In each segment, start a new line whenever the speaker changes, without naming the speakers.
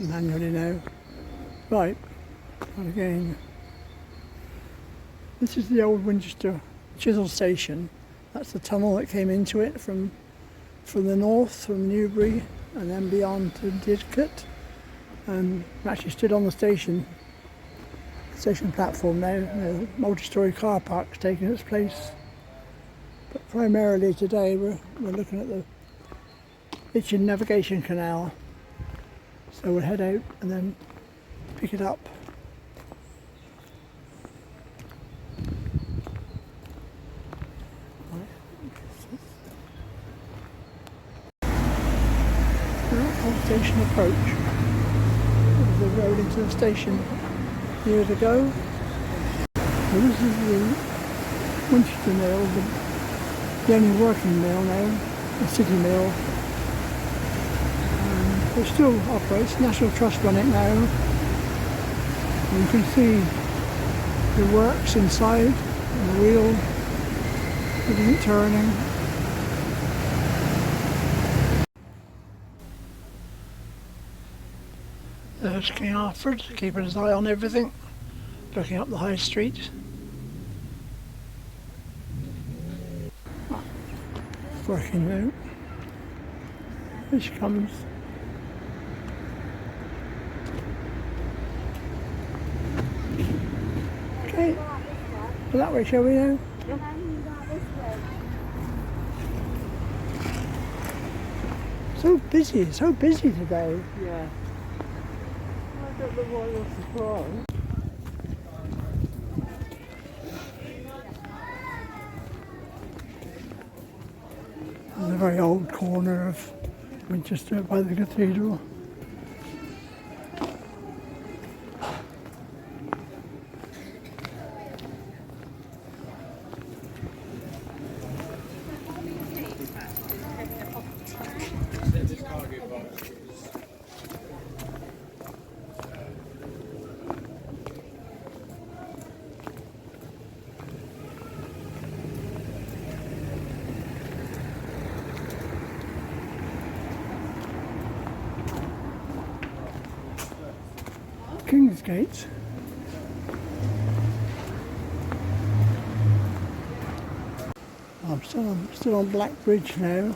manually now. Right, and again. This is the old Winchester Chisel station. That's the tunnel that came into it from the north, from Newbury, and then beyond to Didcot. And actually stood on the station platform now. The multi-storey car park's taking its place. But primarily today we're looking at the Itchen Navigation canal. So we'll head out and then pick it up. Station approach. The road into the station years ago. So this is the Winchester mill, the only working mill now, a city mill. It still operates. National Trust run it now. And you can see the works inside, and the wheel, everything turning. There's King Alfred, keeping his eye on everything, looking up the high street. It's working now. Here she comes. Okay, well, that way shall we now? So busy today.
Yeah. I don't know why you're surprised.
The very old corner of Winchester by the cathedral. Kingsgate. I'm still on Black Bridge now.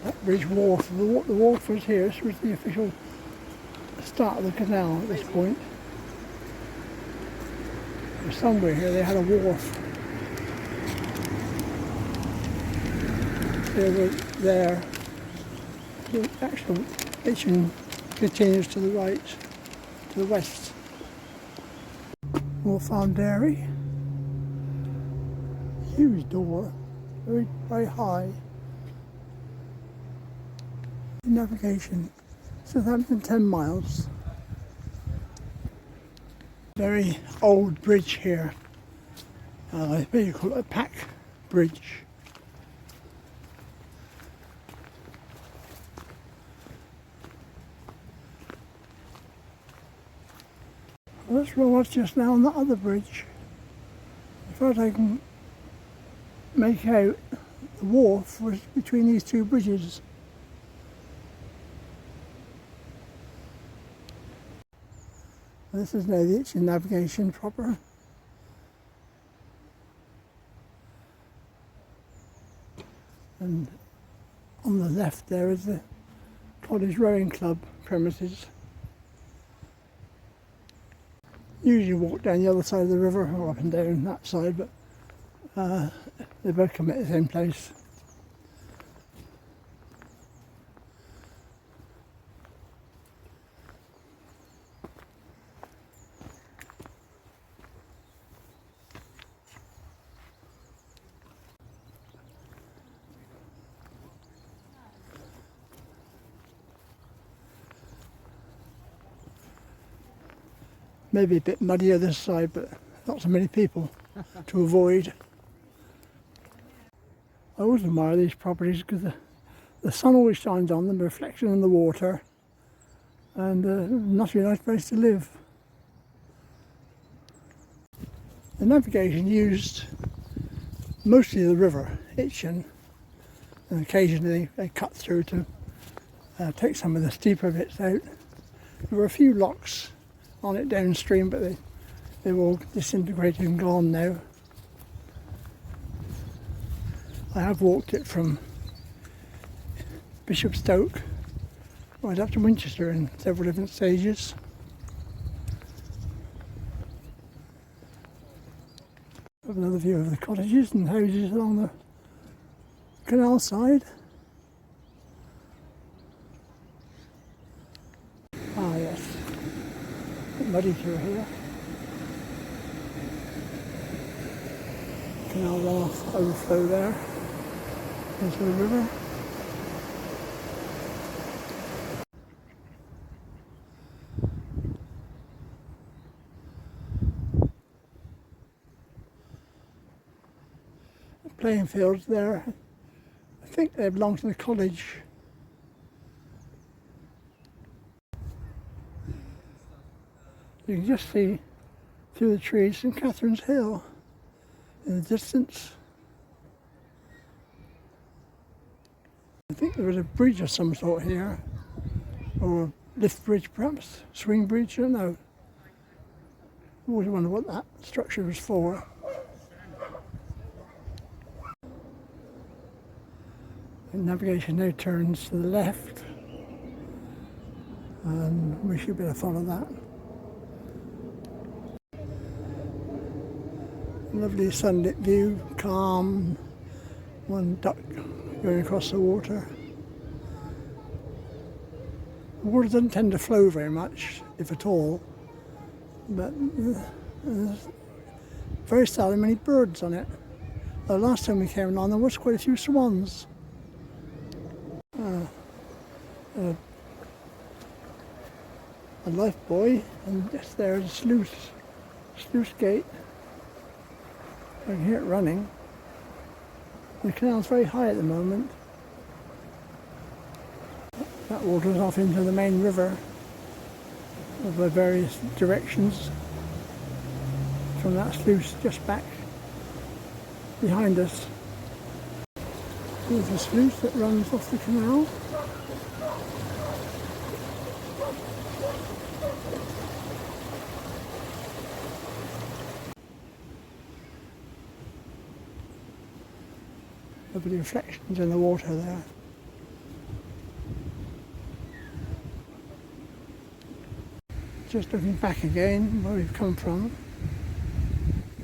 Black Bridge Wharf. The wharf was here. This was the official start of the canal at this point. Somewhere here they had a wharf. There. The actual Itchen continues to the right. To the west. Moor Farm Dairy. Huge door, very, very high. Navigation, Southampton 10 miles. Very old bridge here. I think you call it a pack bridge. This road was just now on that other bridge. As far as I can make out, the wharf was between these two bridges. This is now the Itchen Navigation proper. And on the left there is the Cottage Rowing Club premises. Usually walk down the other side of the river, or up and down that side, but they both come at the same place. Maybe a bit muddier this side, but not so many people to avoid. I always admire these properties because the sun always shines on them, the reflection in the water, and must be a nice place to live. The navigation used mostly the river, Itchen, and occasionally they cut through to take some of the steeper bits out. There were a few locks on it downstream, but they've all disintegrated and gone now. I have walked it from Bishopstoke right up to Winchester in several different stages. Have another view of the cottages and houses along the canal side. Ah yes, a bit muddy through here. Canal runoff overflow there into the river. The playing fields there, I think they belong to the college. You can just see through the trees St Catherine's Hill in the distance. I think there was a bridge of some sort here, or a lift bridge perhaps, swing bridge, I don't know. I always wondered what that structure was for. And navigation now turns to the left, and we should be able to follow that. Lovely sunlit view, calm, one duck going across the water. The water doesn't tend to flow very much, if at all, but there's very seldom many birds on it. The last time we came along there was quite a few swans. A life buoy, and just there is a sluice gate. I can hear it running. The canal's very high at the moment. That waters off into the main river by various directions from that sluice just back behind us. Here's a sluice that runs off the canal. Lovely reflections in the water there. Just looking back again where we've come from.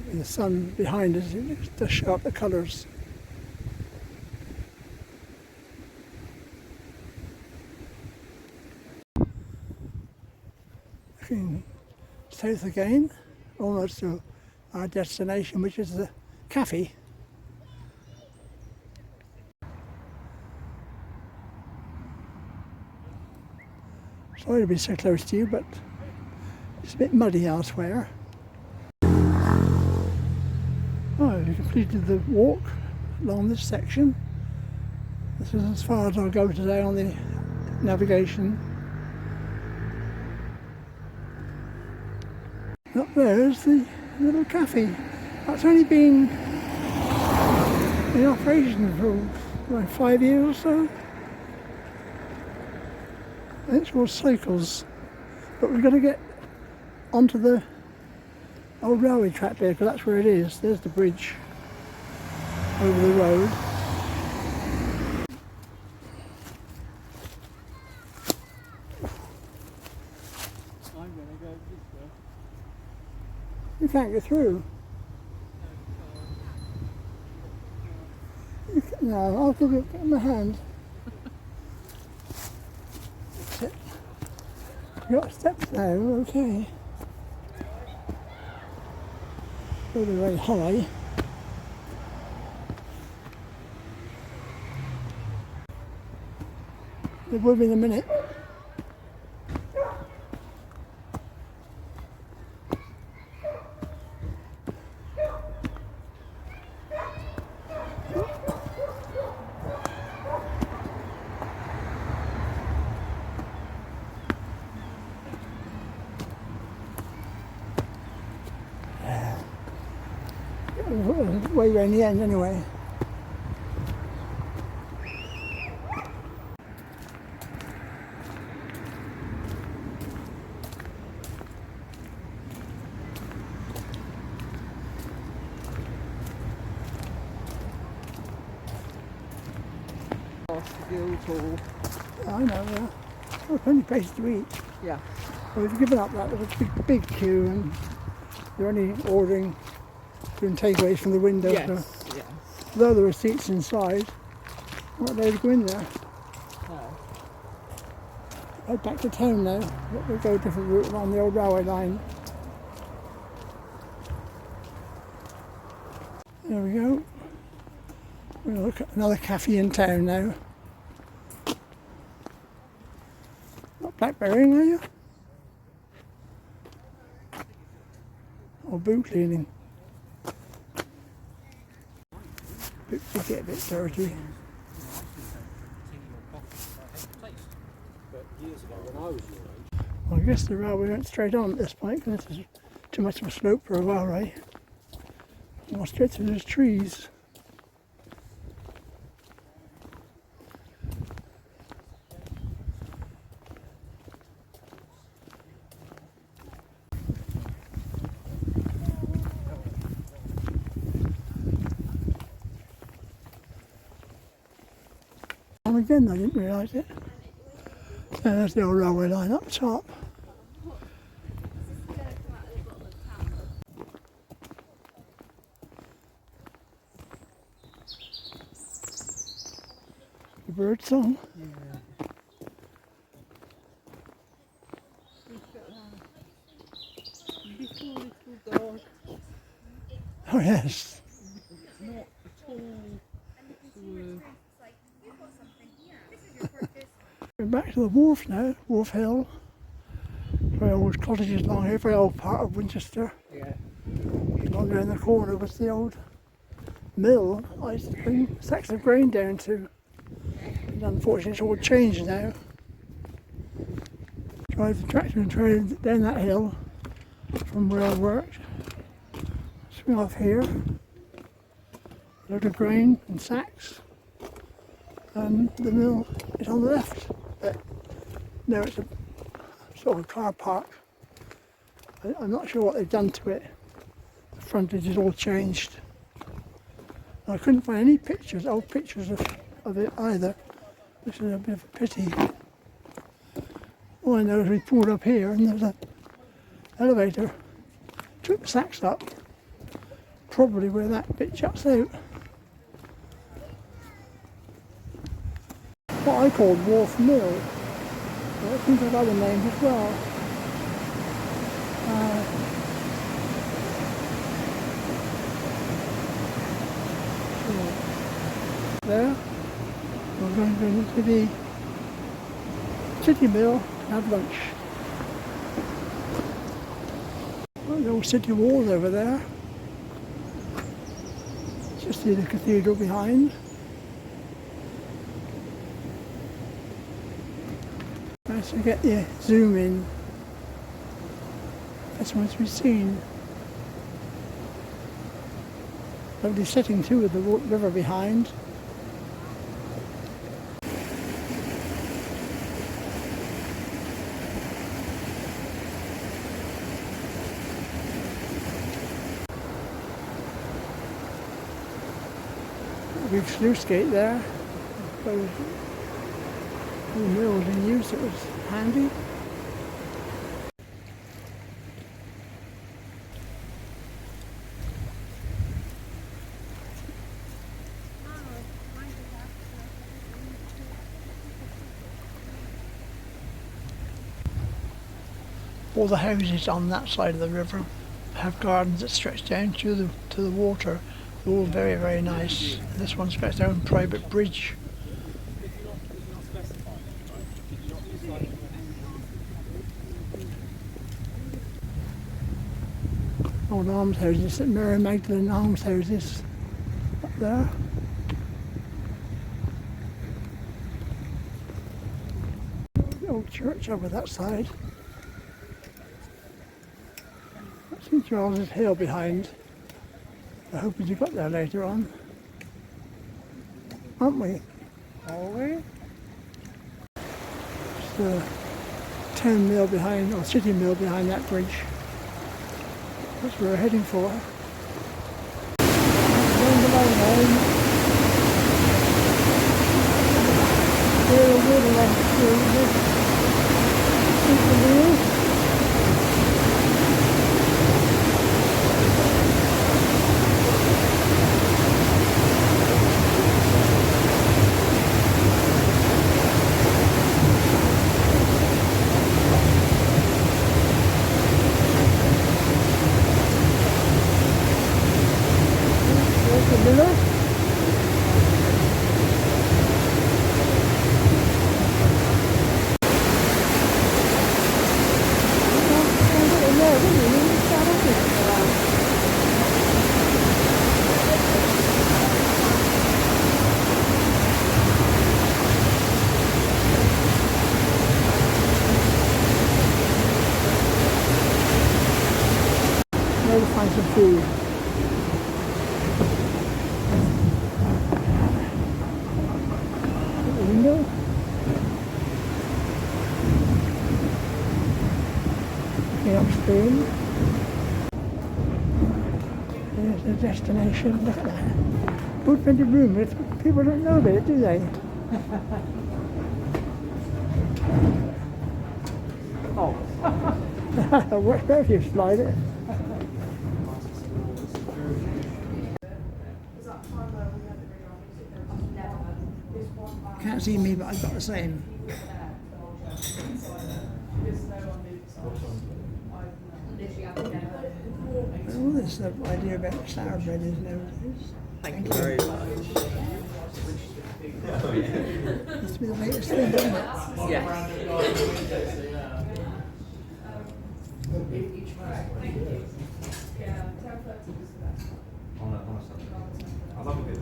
With the sun behind us, it does show up the colours. Looking south again, almost to our destination, which is the cafe. Sorry to be so close to you, but it's a bit muddy elsewhere. Oh, we completed the walk along this section. This is as far as I'll go today on the navigation. Up there is the little cafe. That's only been in operation for like 5 years or so. It's called Cycles, but we've got to get onto the old railway track there, because that's where it is. There's the bridge over the road.
I'm going to go this way.
You can't get through. No, I'll give it my hand. You've got steps now, okay. They're very high. They will be in a minute. Way around the end anyway.
past the Guildhall.
I know, yeah. Well, plenty of places to eat.
Yeah.
Well, we've given up that. There was a big queue, and they're only ordering, doing takeaways from the window.
Yes.
So,
Yeah.
although there were seats inside, I'm not allowed to go in there.
No.
Right back to town now. We'll go a different route along the old railway line. There we go. We'll look at another cafe in town now. Not blackberrying, are you? Or boot cleaning? They get a bit dirty. Well, I guess the railway went straight on at this point because this is too much of a slope for a railway. More straight through those trees. And again, I didn't realise it. There's the old railway line up top. The bird song.
Yeah. Little dog.
Oh yes.
Not at all.
We're back to the wharf now, Wharf Hill. Very old cottages along here, very old part of Winchester.
Yeah.
Along there in the corner was the old mill I used to bring sacks of grain down to. And unfortunately it's all changed now. Drive the tractor and trailer down that hill from where I worked. Swing off here. Load of grain and sacks. And the mill is on the left. But now it's a sort of car park. I'm not sure what they've done to it. The frontage is all changed. I couldn't find any pictures, old pictures of it either, which is a bit of a pity. All I know is we pulled up here and there's an elevator, took the sacks up, probably where that bit juts out. What I called Wharf Mill, well, it seems to have other names as well. There, we're going to go into the city mill and have lunch. Well, the old city walls over there. Just see the cathedral behind. Nice to get the zoom in. That's what we've seen. Lovely setting too with the river behind. A big sluice gate there. The mill was in use, it was handy. All the houses on that side of the river have gardens that stretch down to the water. They're all very, very nice. This one's got its own private bridge. Old almshouses, St Mary Magdalene almshouses up there. The old church over that side. St Charles's Hill behind. I hope you got there later on. Aren't we?
Are we?
It's the town mill behind, or city mill behind that bridge. That's where we're heading for. Down below now. Miller. Maybe find some food. At the window. Looking upstream. There's the destination. Look at that. Good plenty of room. People don't know about it, do they?
Oh.
What's better if you slide it? Can't see me, but I've got the same. Oh, there's the idea about sour bread is nowadays.
Thank you very much.
Must be the latest thing, doesn't it?
Yes.
I love a bit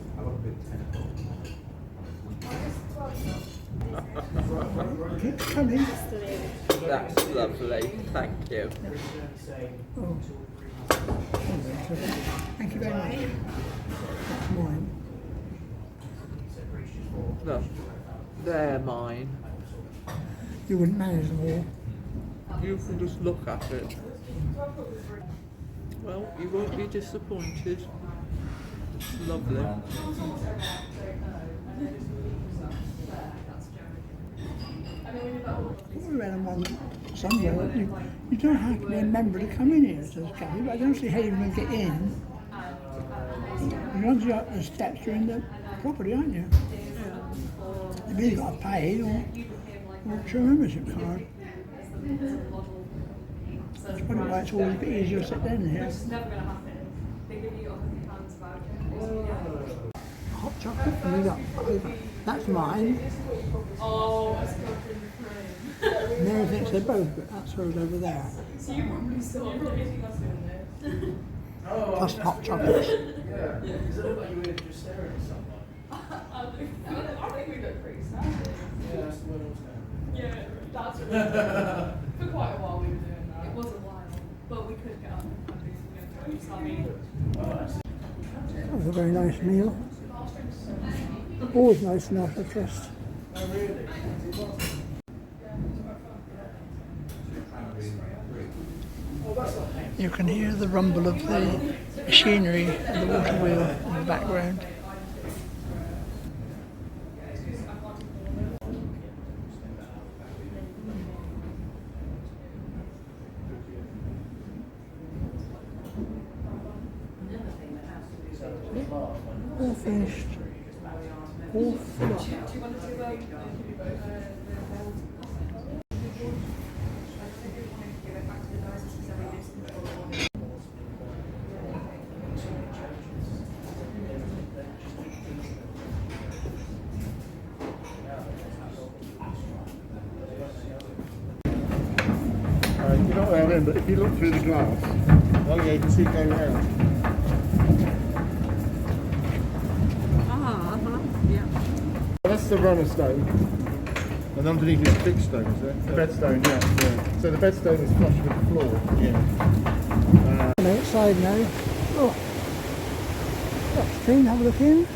Keep coming.
That's lovely. Thank you.
Oh. Thank you very much. That's mine.
Look, they're mine.
You wouldn't manage them all.
You can just look at it. Well, you won't be disappointed. It's lovely.
We ran them on somewhere. You don't have to be a member to come in here to this cafe, but I don't see how you're going to get in. You're onto the steps, you're in the property, aren't you? You've either got to pay or show a membership card. That's probably why it's always a bit easier to sit down here. Hot chocolate, and we got, that's mine.
Oh, it's covered in cream.
Mary thinks they're both, but that's hers over there.
So you probably saw everything else in there.
Plus hot chocolates.
Yeah, because it looked like you were just staring at someone.
I think we look pretty standard.
Yeah, that's the word I was saying.
Yeah, that's really for quite a while we were doing that. It was a while, but we could get up and do something.
That was a very nice meal. Always nice enough, I trust.
Oh, really? Oh, that's not hanging.
You can hear the rumble of the machinery and the water wheel in the background. All finished. All full up.
You're not allowed in, but if you look through the glass, oh yeah, you can see it going round.
Yeah.
Well, that's the runner stone, and underneath is fixed stone, is it? The bedstone, yeah. So the bedstone is flush with the floor. Yeah.
I'm outside now. Oh, that's clean. Have a look in.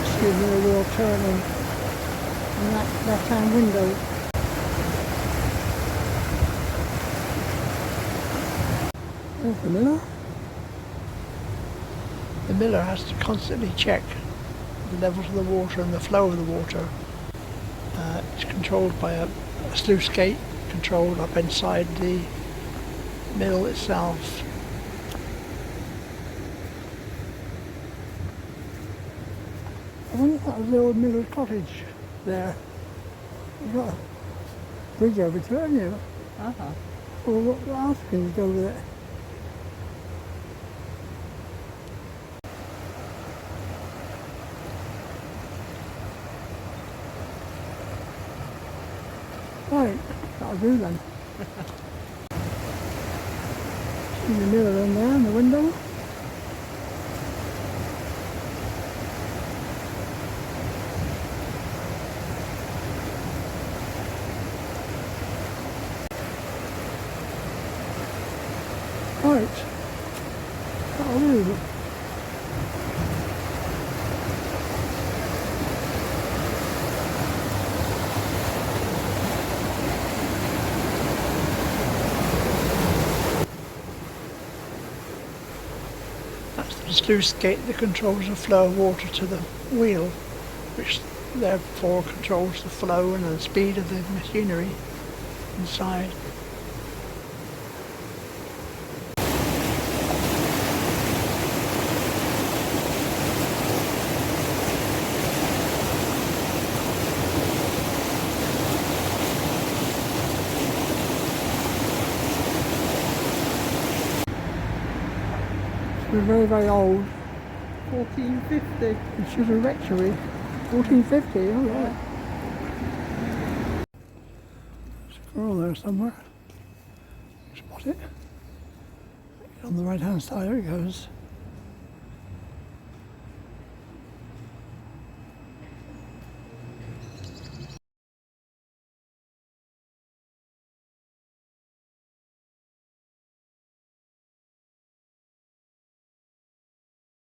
Excuse me, the wheel turning on that left-hand window. There's the miller. The miller has to constantly check the levels of the water and the flow of the water. It's controlled by a sluice gate controlled up inside the mill itself. I wonder if that was the old miller's cottage there. You've got a bridge over to it, haven't you?
Uh-huh.
Well, what else can you go with it? Right, that'll do then. See the mirror in there in the window. Right, that'll do. That's the sluice gate that controls the flow of water to the wheel, which therefore controls the flow and the speed of the machinery inside. We're very, very old.
1450.
It's just a rectory. 1450, all right. Squirrel there somewhere. Spot it. On the right hand side, there it goes.